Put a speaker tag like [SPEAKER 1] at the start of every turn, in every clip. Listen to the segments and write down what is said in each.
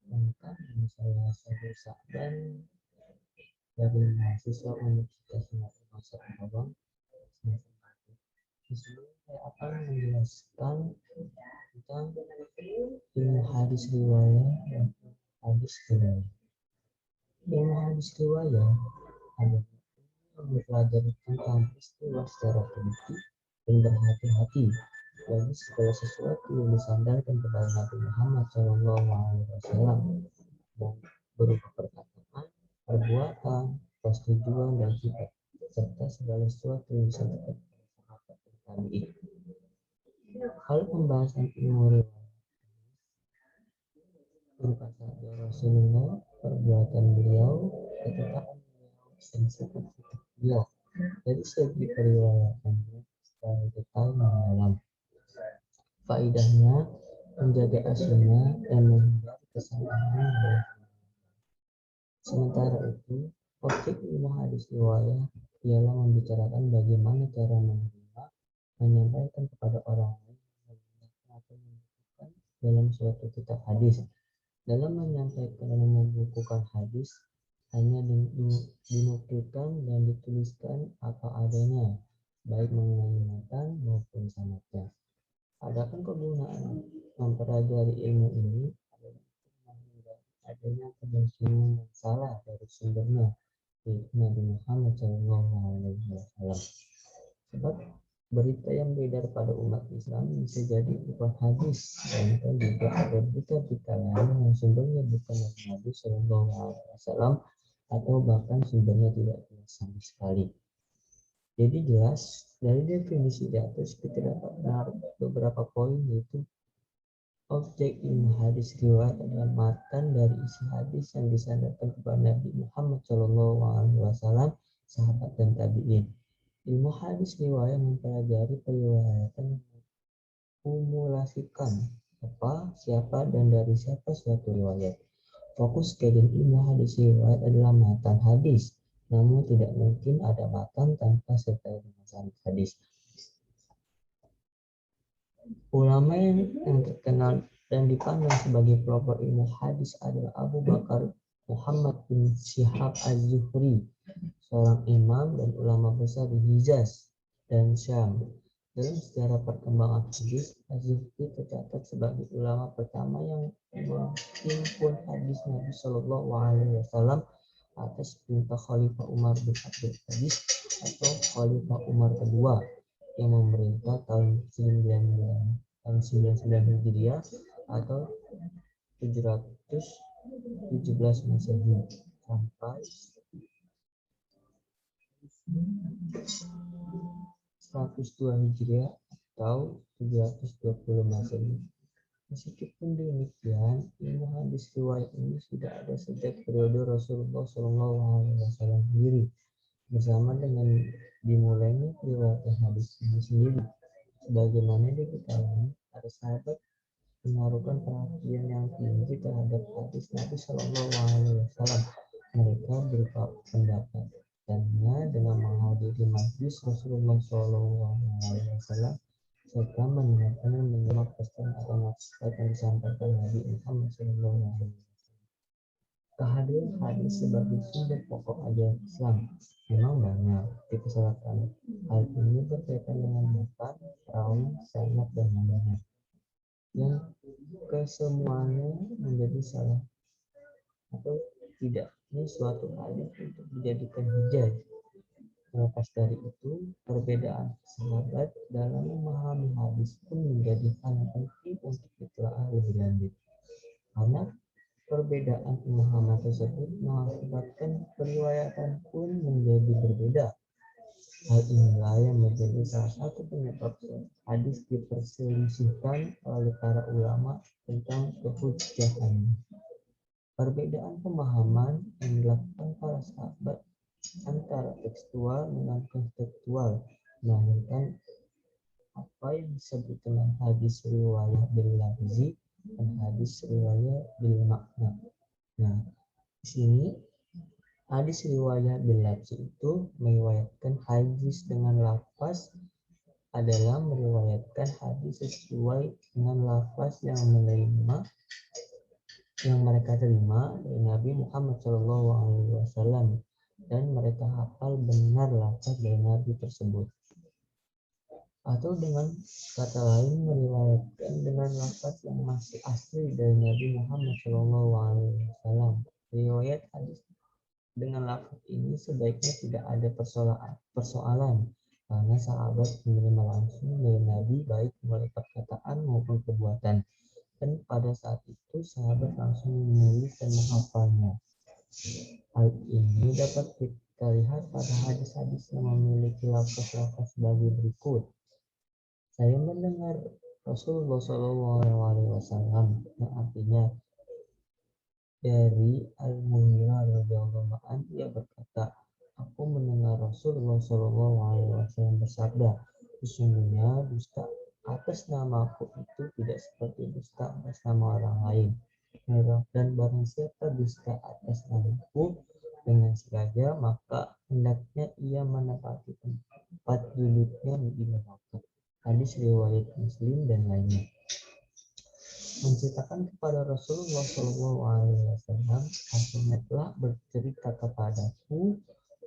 [SPEAKER 1] tentang masalah Syahrir Sa'ban dari mahasiswa Universitas Sumatera Utara. Di sini saya akan menjelaskan tentang ilmu hadis riwayah dan hadis riwayah. Ilmu hadis riwayah adalah mempelajari tentang peristiwa secara teliti dan berhati-hati bagi segala sesuatu yang disandarkan kepada Nabi Muhammad SAW dan berupa perkataan, perbuatan, persetujuan dan sifat serta segala sesuatu yang disampaikan oleh sahabat dan tabi'in. Hal pembahasan ilmu riwayah berupa sabda Rasulullah, perbuatan beliau, ketetapan beliau, dan sifat-sifat beliau dari segi periwayatannya secara detail mendalam. Faedahnya menjaga aslinya dan menghindari kesalahan dan sementara itu, objek ilmu hadis riwayah ialah membicarakan bagaimana cara menerima, menyampaikan kepada orang lain, atau membukukan dalam suatu kitab hadis. Dalam menyampaikan dan membukukan hadis, hanya dinukilkan dan dituliskan apa adanya, baik mengenai matan maupun sanadnya. Adapun kegunaan mempelajari ilmu ini adalah untuk menghindari adanya kebersihan yang salah dari sumbernya, yaitu Nabi Muhammad SAW. Sebab berita yang beredar pada umat Islam bisa jadi bukan hadis, dan juga ada berita-berita lain yang sumbernya bukan dari Nabi SAW atau bahkan sumbernya tidak jelas sama sekali. Jadi jelas dari definisi di atas kita dapat menarik beberapa poin, yaitu objek ilmu hadis riwayat adalah matan dari isi hadis yang disandarkan kepada Nabi Muhammad SAW, sahabat dan tabi'in. Ilmu hadis riwayat mempelajari periwayatan, kumulasikan apa, siapa, dan dari siapa suatu riwayat. Fokus kajian ilmu hadis riwayat adalah matan hadis, namun tidak mungkin ada matan tanpa serta dengan sanad hadis. Ulama yang terkenal dan dipandang sebagai pelopor ilmu hadis adalah Abu Bakar Muhammad bin Syihab Az-Zuhri, seorang imam dan ulama besar di Hijaz dan Syam. Dalam sejarah perkembangan hadis, Az-Zuhri tercatat sebagai ulama pertama yang menghimpun hadis Nabi SAW atas perintah Khalifah Umar bin Abdul Aziz atau Khalifah Umar kedua yang memerintah tahun 99 Hijriah atau 717 Masehi sampai 102 Hijriah atau 720 Masehi. Meskipun demikian, ilmu hadis riwayat ini sudah ada sejak periode Rasulullah SAW sendiri, bersama dengan dimulainya periwayatan hadis ini sendiri. Sebagaimana diketahui, para sahabat menaruhkan perhatian yang tinggi terhadap hadis Nabi SAW. Mereka berupa pendapatannya dengan menghadiri majlis Rasulullah SAW serta mendengarkan dan menyimak pesan atau nasihat yang disampaikan Nabi Muhammad SAW. Kehadiran hadis sebagai sumber pokok ajaran Islam memang banyak dipersoalkan. Hal ini berkaitan dengan matan, perawi, sanad, dan lainnya, yang kesemuanya menjadi salah atau tidaknya suatu hadis untuk dijadikan hujah. Terlepas dari itu, perbedaan sahabat dalam memahami hadis pun menjadi hal yang penting untuk ditelaah lebih lanjut. Karena perbedaan pemahaman tersebut mengakibatkan periwayatan pun menjadi berbeda. Hal inilah yang menjadi salah satu penyebab hadis diperselisihkan oleh para ulama tentang kehujahan. Perbedaan pemahaman yang dilakukan para sahabat antara tekstual dengan konseptual, melahirkan apa yang disebut dengan hadis riwayah bil lafzi dan hadis riwayah bil makna. Nah, di sini Hadis riwayat bil-lafzi itu meriwayatkan hadis dengan lafaz adalah meriwayatkan hadis sesuai dengan lafaz yang mereka terima dari Nabi Muhammad SAW dan mereka hafal benar lafaz dari Nabi tersebut. Atau dengan kata lain meriwayatkan dengan lafaz yang masih asli dari Nabi Muhammad SAW. Riwayat hadis dengan lafaz ini sebaiknya tidak ada persoalan karena sahabat menerima langsung dari Nabi baik melalui perkataan maupun perbuatan, dan pada saat itu sahabat langsung menulis dan menghafalnya. Hal ini dapat kita lihat pada hadis-hadis yang memiliki lafaz-lafaz sebagai berikut. Saya mendengar Rasulullah SAW, yang artinya dari Al-Mughirah radhiyallahu anhu, ia berkata, aku mendengar Rasulullah SAW bersabda, sesungguhnya dusta atas namaku itu tidak seperti dusta atas nama orang lain. Dan barang siapa dusta atas namaku dengan sengaja, maka hendaknya ia menepati tempat duduknya di neraka. Hadis riwayat Muslim dan lainnya. Menceritakan kepada Rasulullah SAW, artinya telah bercerita kepadaku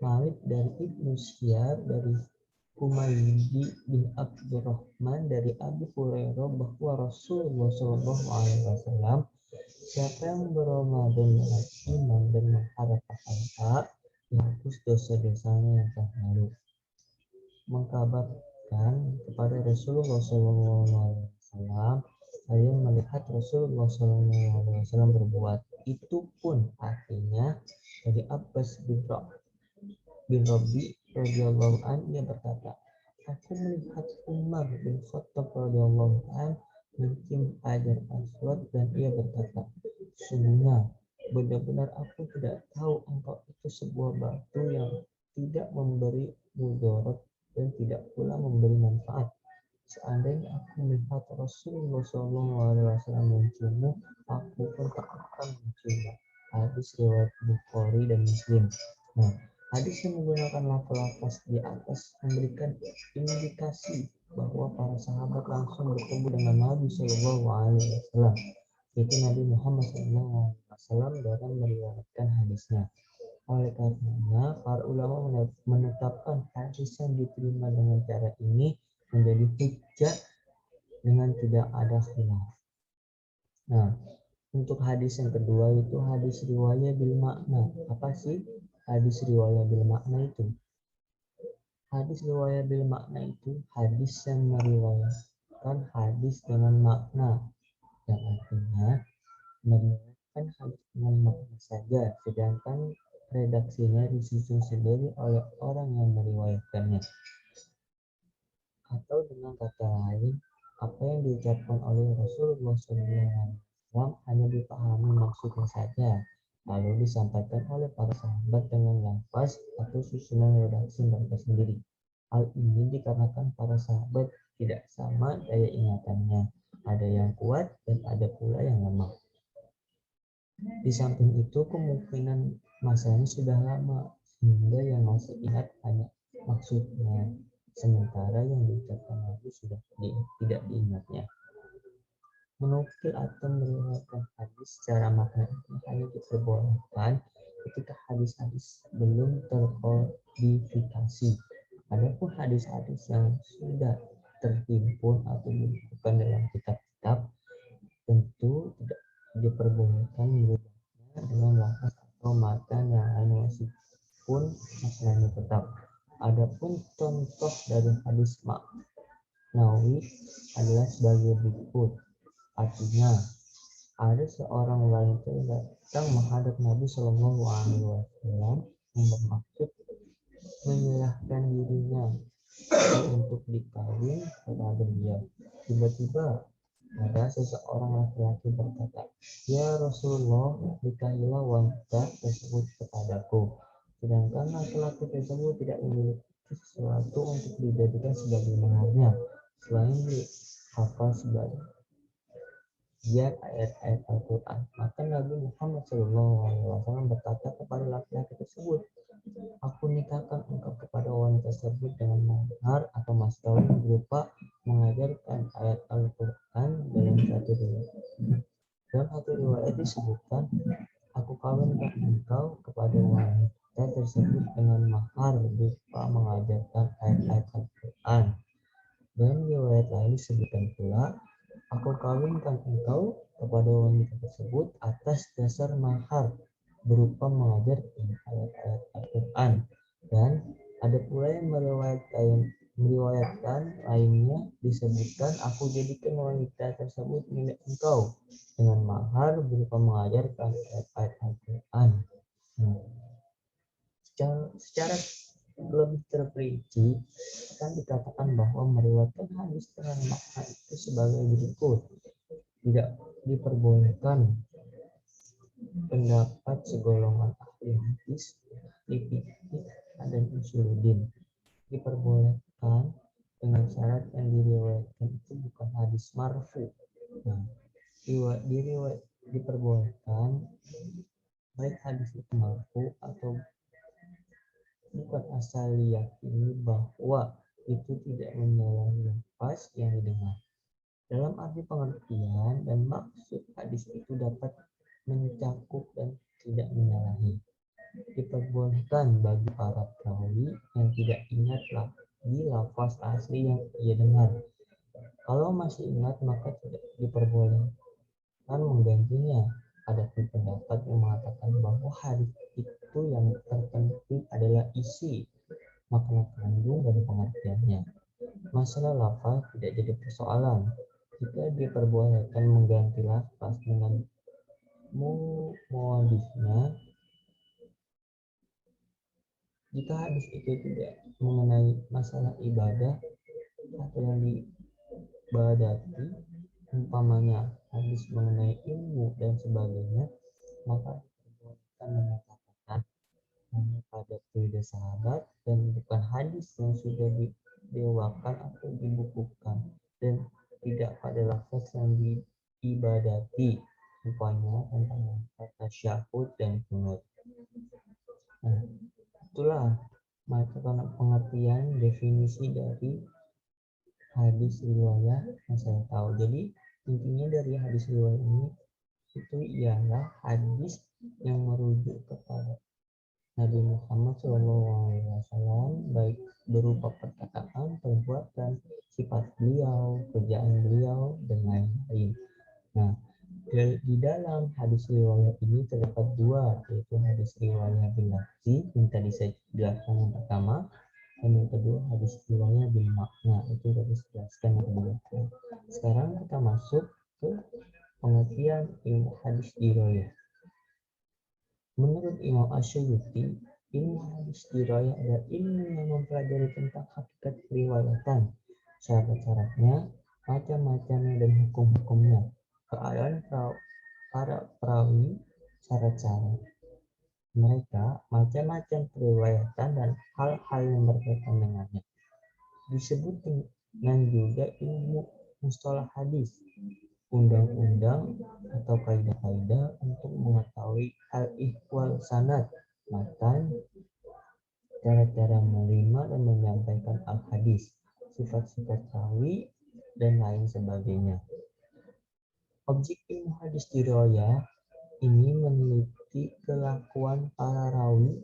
[SPEAKER 1] Malik dari Ibnu Syar dari Humaydi bin Abdurrahman dari Abu Hurairah bahwa Rasulullah SAW, siapa yang berRamadan dengan iman dan mengharap pahala, dihapus dosa-dosanya yang telah lalu. Mengkabarkan kepada Rasulullah SAW, saya melihat Rasulullah SAW berbuat. Itu pun artinya dari Abbas bin Rabi radhiyallahu anhu, ia berkata, aku melihat Umar bin Khattab radhiyallahu anhu mencium hajar aswad dan ia berkata, sungguhnya benar-benar aku tidak tahu engkau itu sebuah batu yang tidak memberi mudarat dan tidak pula memberi manfaat. Seandainya aku melihat Rasulullah SAW menciummu, aku pun tak akan menciummu. Hadis riwayat Bukhari dan Muslim. Nah, hadis yang menggunakan lafaz di atas memberikan indikasi bahwa para sahabat langsung bertemu dengan Nabi SAW, yaitu Nabi Muhammad SAW dalam meriwayatkan hadisnya. Oleh karenanya, para ulama menetapkan hadis yang diterima dengan cara ini menjadi hujjah dengan tidak ada khilaf. Nah, untuk hadis yang kedua itu hadis riwayat bil makna. Apa sih hadis riwayat bil makna itu? Hadis riwayat bil makna itu hadis yang meriwayatkan hadis dengan makna, yang artinya meriwayatkan hadis dengan makna saja, sedangkan redaksinya disusun sendiri oleh orang yang meriwayatkannya. Atau dengan kata lain, apa yang diucapkan oleh Rasulullah SAW hanya dipahami maksudnya saja, lalu disampaikan oleh para sahabat dengan lafaz atau susunan redaksi mereka sendiri. Hal ini dikarenakan para sahabat tidak sama daya ingatannya, ada yang kuat dan ada pula yang lemah. Di samping itu, kemungkinan masanya sudah lama, sehingga yang masih ingat hanya maksudnya, sementara yang diucapkan Nabi sudah tidak diingatnya. Menukil atau meriwayatkan hadis secara makna ini hanya diperbolehkan ketika hadis-hadis belum terkodifikasi. Adapun hadis-hadis yang sudah terhimpun atau dibukukan dalam kitab-kitab, tentu tidak diperbolehkan merubahnya dengan lafaz atau matan yang lain meskipun maknanya tetap. Adapun contoh dari hadis maknawi adalah sebagai berikut. Artinya, ada seorang wanita yang datang menghadap Nabi SAW yang bermaksud menyerahkan dirinya untuk dikawin kepada beliau. Tiba-tiba ada seseorang laki-laki berkata, ya Rasulullah, nikahilah wanita tersebut kepadaku. Sedangkan laki-laki tersebut tidak memiliki sesuatu untuk dijadikan sebagai maharnya selain dihafal sebagai dia ayat-ayat Al-Quran. Maka Nabi Muhammad SAW berkata kepada laki-laki tersebut, aku nikahkan engkau kepada wanita tersebut dengan mahar atau mas kawin berupa mengajarkan ayat Al-Quran dalam satu riwayat disebutkan, aku kawinkan engkau kepada wanita tersebut dengan mahar berupa mengajarkan ayat-ayat Al-Quran. Dalam riwayat lain disebutkan pula, aku kawinkan engkau kepada wanita tersebut atas dasar mahar berupa mengajarkan ayat-ayat Al-Quran. Dan ada pula yang meriwayatkan lainnya disebutkan, aku jadikan wanita tersebut milik engkau dengan mahar berupa mengajarkan ayat-ayat Al-Quran. Nah, secara lebih terperinci akan dikatakan bahwa meriwayatkan hadis dengan makna itu sebagai berikut. Tidak diperbolehkan pendapat segolongan ahli hadis, ahli fikih, dan usuluddin. Diperbolehkan dengan syarat yang diriwayatkan itu bukan hadis marfu. Nah, diperbolehkan baik hadis itu marfu atau bukan asal diyakini bahwa itu tidak menyalahi lafaz yang didengar. Dalam arti pengertian dan maksud hadis itu dapat mencakup dan tidak menyalahi. Diperbolehkan bagi para perawi yang tidak ingat di lafaz asli yang ia dengar. Kalau masih ingat maka tidak diperbolehkan menggantinya. Ada pendapat yang mengatakan bahwa hadis itu yang terpenting adalah isi, makna kandung dan pengertiannya. Masalah lafaz tidak jadi persoalan jika diperbolehkan mengganti lafaz dengan muadifnya. Jika hadis itu tidak mengenai masalah ibadah atau yang diibadati, umpamanya hadis mengenai ilmu dan sebagainya, maka diperbolehkan mengatakan hanya pada periode sahabat dan bukan hadis yang sudah didewakan atau dibukukan dan tidak pada lafaz yang diibadati, umpamanya tentang kata syahud dan kunut. Nah, itulah maka pengertian definisi dari hadis riwayat yang saya tahu. Jadi intinya dari hadis riwayat ini itu ialah hadis yang merujuk kepada Nabi Muhammad SAW, baik berupa perkataan, perbuatan, sifat beliau, kerjaan beliau, dan lain-lain. Nah, di dalam hadis riwayat ini terdapat dua, yaitu hadis riwayat bil lafzi yang tadi saya jelaskan yang pertama, dan yang kedua hadis riwayat bil makna, itu tadi saya jelaskan yang kedua. Sekarang kita masuk ke pengertian ilmu hadis riwayat. Menurut Imam Asy'uti, ilmu hadis riwayat adalah ilmu yang mempelajari tentang hakikat riwayatan, syarat-syaratnya, macam-macamnya dan hukum-hukumnya, keadaan para perawi, syarat-syarat mereka, macam-macam periwayatan dan hal-hal yang berkaitan dengannya. Disebut dengan juga ilmu mustalah hadis, undang-undang atau kaidah-kaidah untuk mengetahui al-ihwal sanad, matan, cara-cara menerima dan menyampaikan al-hadis, sifat-sifat rawi, dan lain sebagainya. Objek ilmu hadis riwayat ini meneliti kelakuan para rawi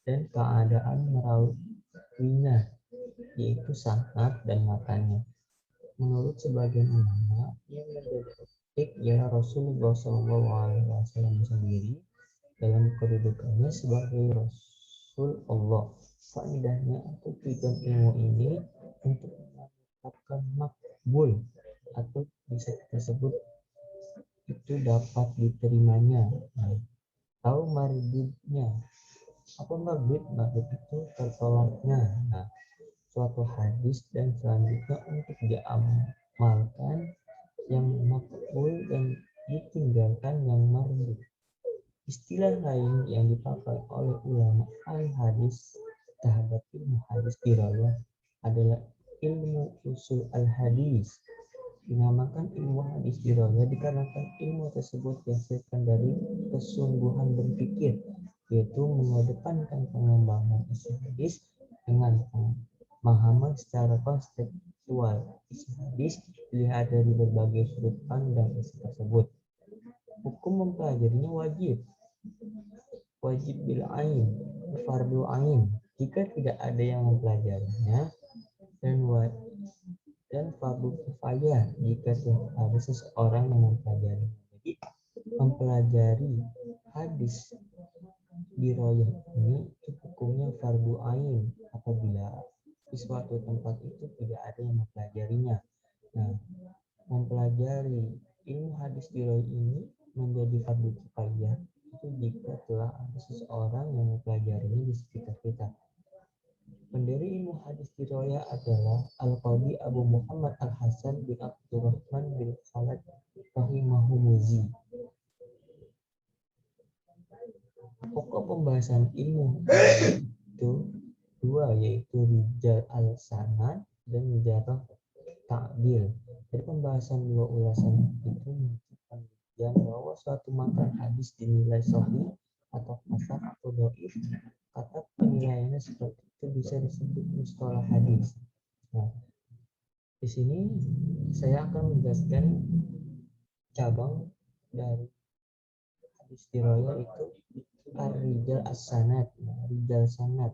[SPEAKER 1] dan keadaan merawinya, yaitu sanad dan matanya. Menurut sebagian ulama, yang menjadi objek ialah Rasulullah SAW sendiri dalam kedudukannya sebagai Rasul Allah. Faedahnya atau tujuan ilmu ini untuk menetapkan makbul atau bisa kita sebut itu dapat diterimanya. Tahu mardudnya. Apa mardud? Mardud itu tertolaknya. Nah, suatu hadis dan selanjutnya untuk diamalkan yang makbul dan ditinggalkan yang mardud. Istilah lain yang dipakai oleh ulama al-hadis terhadap ilmu hadis riwayat adalah ilmu usul al-hadis. Dinamakan ilmu hadis dirayah dikarenakan ilmu tersebut dihasilkan dari kesungguhan berpikir, yaitu mengedepankan pengembangan isi hadis dengan pemahaman secara konseptual. Isi hadis dilihat dari berbagai sudut pandang isi tersebut. Hukum mempelajarinya wajib bil ain, fardu ain. Jika tidak ada yang mempelajarinya, dan fardu kifayah jika ada seseorang yang mempelajari. Jadi mempelajari hadis dirayah ini hukumnya fardu ain apabila di suatu tempat itu tidak ada yang mempelajarinya. Nah, mempelajari ilmu hadis dirayah ini menjadi fardu kifayah itu jika telah ada seseorang yang mempelajarinya di sekitar kita. Pendiri ilmu hadis riwayat adalah Al-Qadi Abu Muhammad Al-Hasan bin Abdurrahman bin Khalid rahimahumuzi. Pokok pembahasan ilmu itu dua, yaitu rijal al-sanad dan jarah ta'dil. Dari pembahasan dua ulasan itu menunjukkan bahwa suatu matan hadis dinilai sahih atau hasan atau dhaif. Kata penilaiannya seperti itu bisa disebut mustalah hadis. Nah, di sini saya akan menjelaskan cabang dari hadis riwayat itu ar-rijal as-sanad, rijal sanad.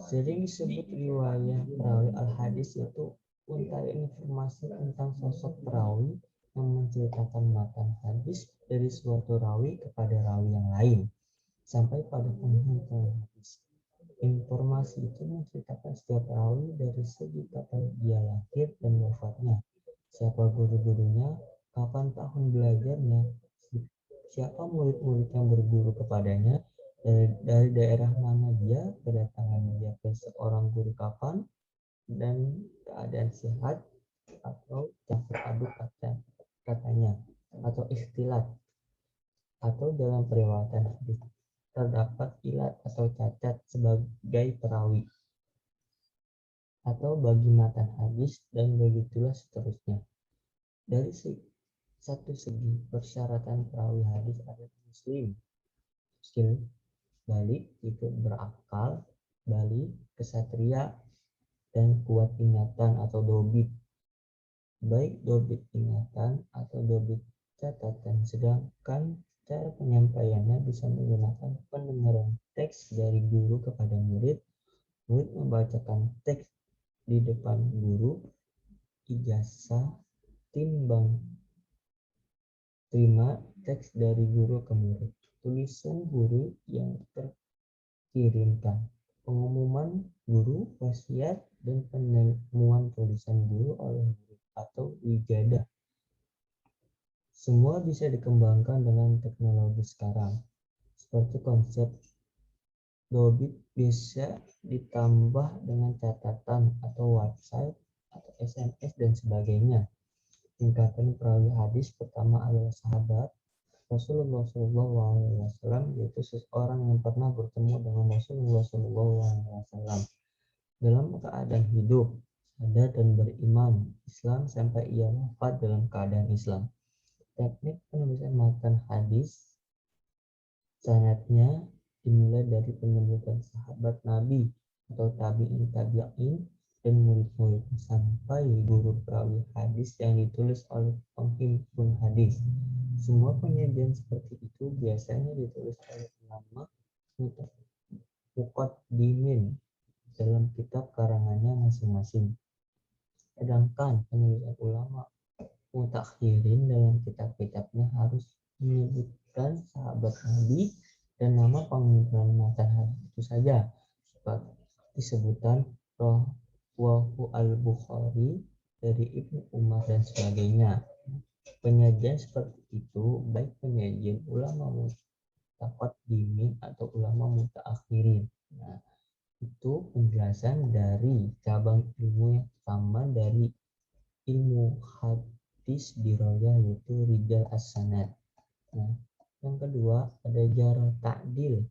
[SPEAKER 1] Sering disebut riwayat perawi al-hadis yaitu untaian informasi tentang sosok perawi yang menceritakan matan hadis dari suatu rawi kepada rawi yang lain sampai pada penghujung hadis. Informasi itu menceritakan setiap perawi dari segi kapan dia lahir dan wafatnya, siapa guru-gurunya, kapan tahun belajarnya, siapa murid-murid yang berguru kepadanya, dari daerah mana dia, kedatangan dia ke seorang guru kapan, dan keadaan sehat atau campur aduk katanya, atau ikhtilat, atau dalam periwayatan hadis terdapat ilat atau cacat sebagai perawi atau bagi matan hadis, dan begitulah seterusnya. Dari satu segi persyaratan perawi hadis adalah muslim, balik itu berakal, balik kesatria, dan kuat ingatan atau dobit, baik dobit ingatan atau dobit catatan. Sedangkan cara penyampaiannya bisa menggunakan pendengaran teks dari guru kepada murid, murid membacakan teks di depan guru, ijazah, timbang terima teks dari guru ke murid, tulisan guru yang terkirimkan, pengumuman guru, wasiat, dan penemuan tulisan guru oleh murid atau wijadah. Semua bisa dikembangkan dengan teknologi sekarang, seperti konsep dobit bisa ditambah dengan catatan atau website atau SMS dan sebagainya. Tingkatan perawi hadis pertama adalah sahabat Rasulullah SAW, yaitu seseorang yang pernah bertemu dengan Rasulullah SAW dalam keadaan hidup, sadar dan beriman Islam sampai ia wafat dalam keadaan Islam. Teknik penulisan matan hadis sanadnya dimulai dari penyebutan sahabat Nabi atau tabi'in dan murid-muridnya sampai guru perawi hadis yang ditulis oleh penghimpun hadis. Semua penyajian seperti itu biasanya ditulis oleh ulama muqaddimin dalam kitab karangannya masing-masing. Sedangkan penulisan ulama mutakhirin dalam kitab-kitabnya harus menyebutkan sahabat Nabi dan nama pengumpulan matan hadis itu saja, seperti sebutan Rawahu al-Bukhari dari Ibnu Umar dan sebagainya. Penyajian seperti itu baik penyajian ulama mutaqaddimin atau ulama mutaakhirin. Nah, itu penjelasan dari cabang ilmu yang pertama dari ilmu hadis dirayah, yaitu rijal as-sanad. Nah, yang kedua ada jarah ta'dil,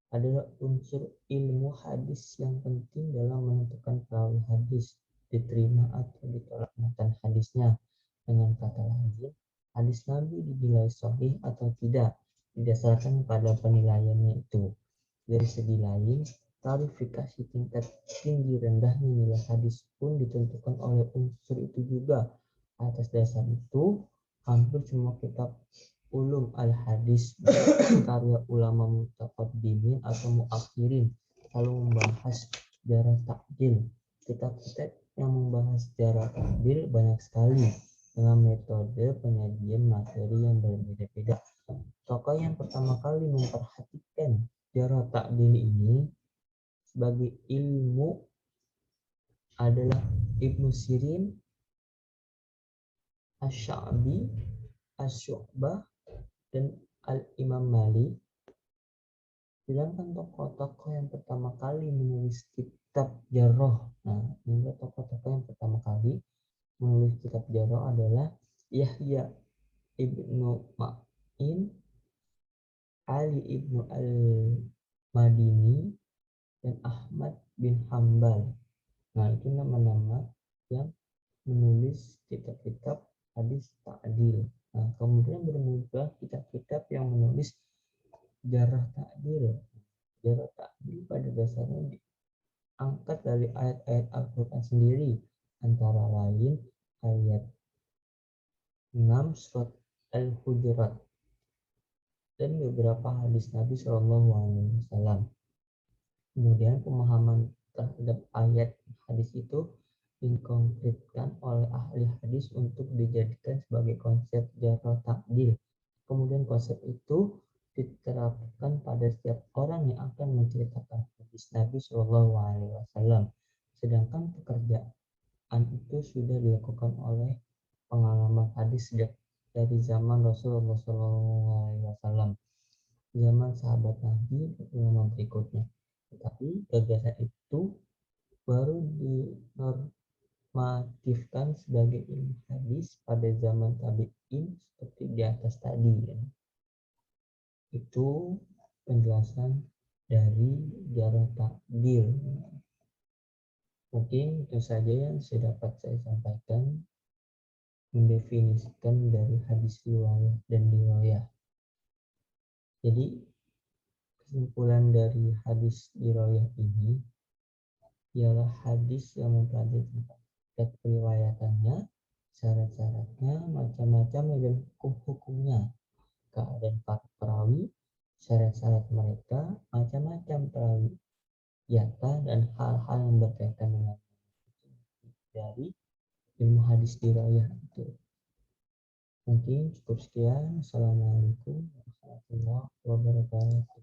[SPEAKER 1] adalah unsur ilmu hadis yang penting dalam menentukan perawi hadis. diterima atau ditolak matan hadisnya. Dengan kata lain, hadis Nabi dinilai sahih atau tidak didasarkan pada penilaiannya itu. Dari segi lain, klarifikasi tingkat tinggi rendahnya nilai hadis pun ditentukan oleh unsur itu juga. Atas dasar itu, hampir semua kitab ulum al-hadis karya ulama mutaqaddimin atau muakhirin selalu membahas jarh ta'dil. Kitab-kitab yang membahas jarh ta'dil banyak sekali dengan metode penyajian materi yang berbeda-beda. Tokoh yang pertama kali memperhatikan jarh ta'dil ini sebagai ilmu adalah Ibnu Sirin, Asy-Sya'bi, Asy-Syu'bah, dan Al-Imam Malik. Sedangkan tokoh-tokoh yang pertama kali menulis kitab jarh, nah ini tokoh-tokoh yang pertama kali menulis kitab jarh adalah Yahya ibnu Ma'in, Ali ibnu al-Madini, dan Ahmad bin Hambal. Nah, itu nama-nama yang menulis kitab-kitab hadis ta'dil. Nah, kemudian bermunculah kitab-kitab yang menulis jarh ta'dil. Jarh ta'dil pada dasarnya diangkat dari ayat-ayat Al-Quran sendiri, antara lain ayat 6 surat Al-Hujurat dan beberapa hadis Nabi Shallallahu Alaihi Wasallam. Kemudian pemahaman terhadap ayat hadis itu dikonkretkan oleh ahli hadis untuk dijadikan sebagai konsep jarh ta'dil. Kemudian konsep itu diterapkan pada setiap orang yang akan menceritakan hadis Nabi Shallallahu Alaihi Wasallam. Sedangkan pekerjaan itu sudah dilakukan oleh pengalaman hadis sejak dari zaman Rasulullah Shallallahu Alaihi Wasallam, zaman sahabat Nabi dan ulama berikutnya. Tetapi gagasan itu baru dinormatifkan sebagai ilmu hadis pada zaman tabi'in seperti di atas tadi. Ya. Itu penjelasan dari jarh ta'dil. Mungkin itu saja yang dapat saya sampaikan, mendefinisikan dari hadis riwayah dan riwayah. Jadi kesimpulan dari hadis riwayah ini ialah hadis yang mempelajari tentang periwayatannya, syarat-syaratnya, macam-macam dan hukum-hukumnya, keadaan para perawi, syarat-syarat mereka, macam-macam perawi, yata, dan hal-hal yang berkaitan dengan dari ilmu hadis riwayah itu. Mungkin cukup sekian. Assalamualaikum warahmatullahi wabarakatuh.